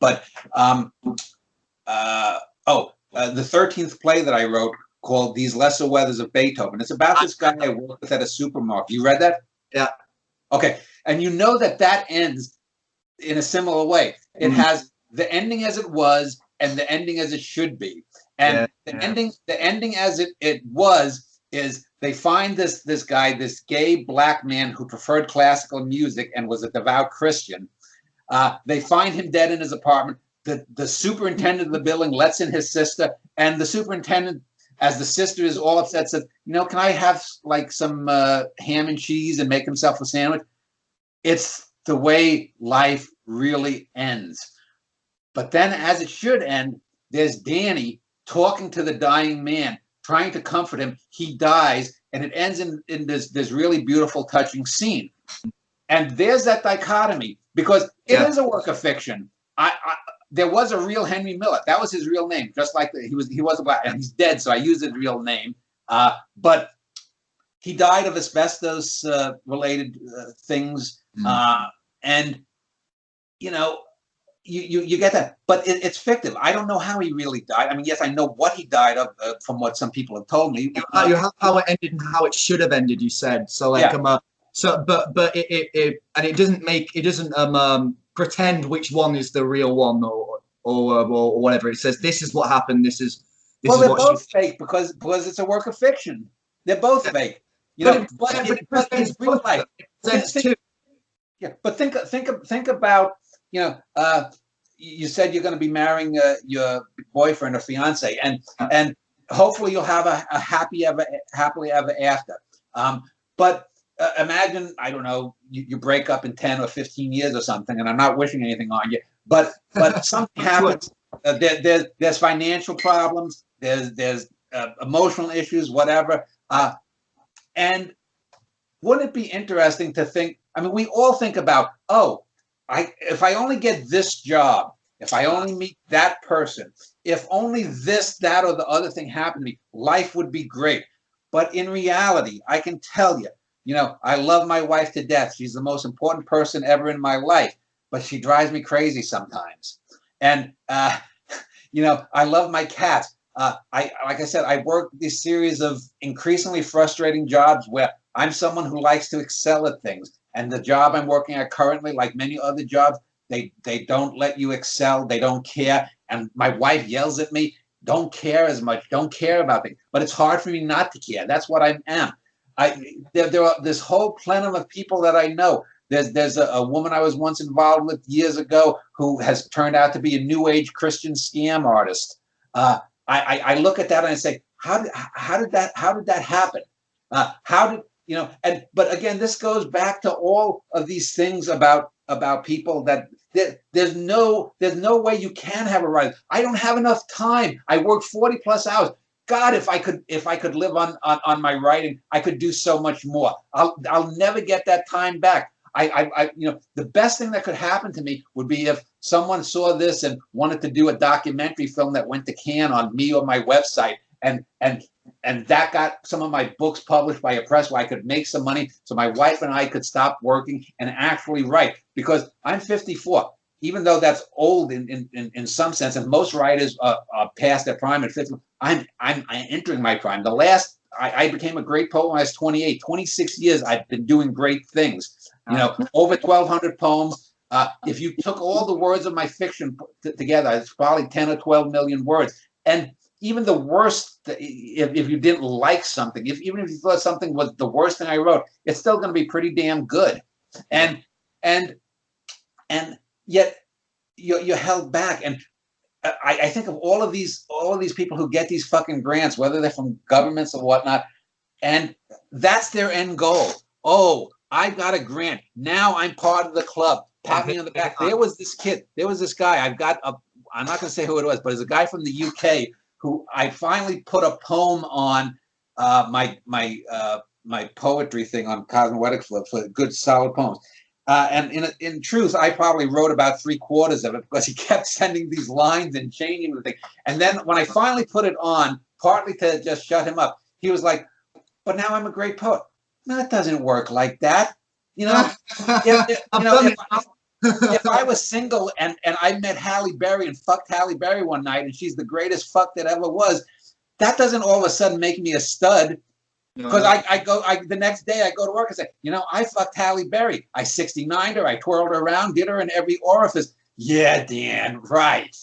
But the 13th play that I wrote called These Lesser Weathers of Beethoven. It's about this guy I worked with at a supermarket. You read that? Yeah. Okay. And you know that ends in a similar way. It has the ending as it was and the ending as it should be. And the ending as it was is they find this guy, this gay black man who preferred classical music and was a devout Christian. They find him dead in his apartment. The superintendent of the building lets in his sister, and the superintendent, as the sister is all upset, says, can I have like some ham and cheese and make himself a sandwich? It's the way life really ends. But then as it should end, there's Danny talking to the dying man, trying to comfort him. He dies, and it ends in this really beautiful, touching scene. And there's that dichotomy, because it is a work of fiction. There was a real Henry Miller. That was his real name, just like he was a black, and he's dead, so I use his real name. But he died of asbestos related things, and you get that, but it's fictive. I don't know how he really died. I mean, yes, I know what he died of from what some people have told me. You have how it ended and how it should have ended. You said so, like but it doesn't pretend which one is the real one or whatever. It says this is what happened. They're both fake because it's a work of fiction. They're both fake. But it's real life. But think about you said you're going to be marrying your boyfriend or fiance, and hopefully you'll have a happily ever after. But imagine, I don't know, you break up in 10 or 15 years or something, and I'm not wishing anything on you, but something happens. There's financial problems. There's emotional issues, whatever. And wouldn't it be interesting to think? I mean, we all think about, if I only get this job, if I only meet that person, if only this, that, or the other thing happened to me, life would be great. But in reality, I can tell you, I love my wife to death. She's the most important person ever in my life, but she drives me crazy sometimes. And, I love my cats. Like I said, I work this series of increasingly frustrating jobs where I'm someone who likes to excel at things. And the job I'm working at currently, like many other jobs, they don't let you excel. They don't care. And my wife yells at me, don't care as much, don't care about things. But it's hard for me not to care. That's what I am. There are this whole plenum of people that I know. There's a woman I was once involved with years ago who has turned out to be a new age Christian scam artist. I look at that and I say, how did that happen? But again, this goes back to all of these things about people that there's no way you can have a right. I don't have enough time. I work 40 plus hours. God, if I could live on my writing, I could do so much more. I'll never get that time back. The best thing that could happen to me would be if someone saw this and wanted to do a documentary film that went to Cannes on me or my website, and that got some of my books published by a press where I could make some money, so my wife and I could stop working and actually write. Because I'm 54, even though that's old in some sense, and most writers are past their prime at 50. I'm entering my prime. I became a great poet when I was 28. 26 years I've been doing great things. Over 1,200 poems. If you took all the words of my fiction together, it's probably 10 or 12 million words. And even the worst, if you didn't like something, even if you thought something was the worst thing I wrote, it's still going to be pretty damn good. And yet you're held back. And I think of all of these people who get these fucking grants, whether they're from governments or whatnot, and that's their end goal. Oh, I got a grant. Now I'm part of the club. Pat me on the back. There was this kid. There was this guy. I'm not going to say who it was, but it's a guy from the UK who I finally put a poem on my poetry thing on Cosmoetica for good solid poems. And in truth, I probably wrote about 3/4 of it because he kept sending these lines and changing the thing. And then when I finally put it on, partly to just shut him up, he was like, "But now I'm a great poet." No, it doesn't work like that. if I was single and I met Halle Berry and fucked Halle Berry one night and she's the greatest fuck that ever was, that doesn't all of a sudden make me a stud. Because No. the next day I go to work and say, I fucked Halle Berry. I 69'd her, I twirled her around, did her in every orifice. Yeah, Dan, right.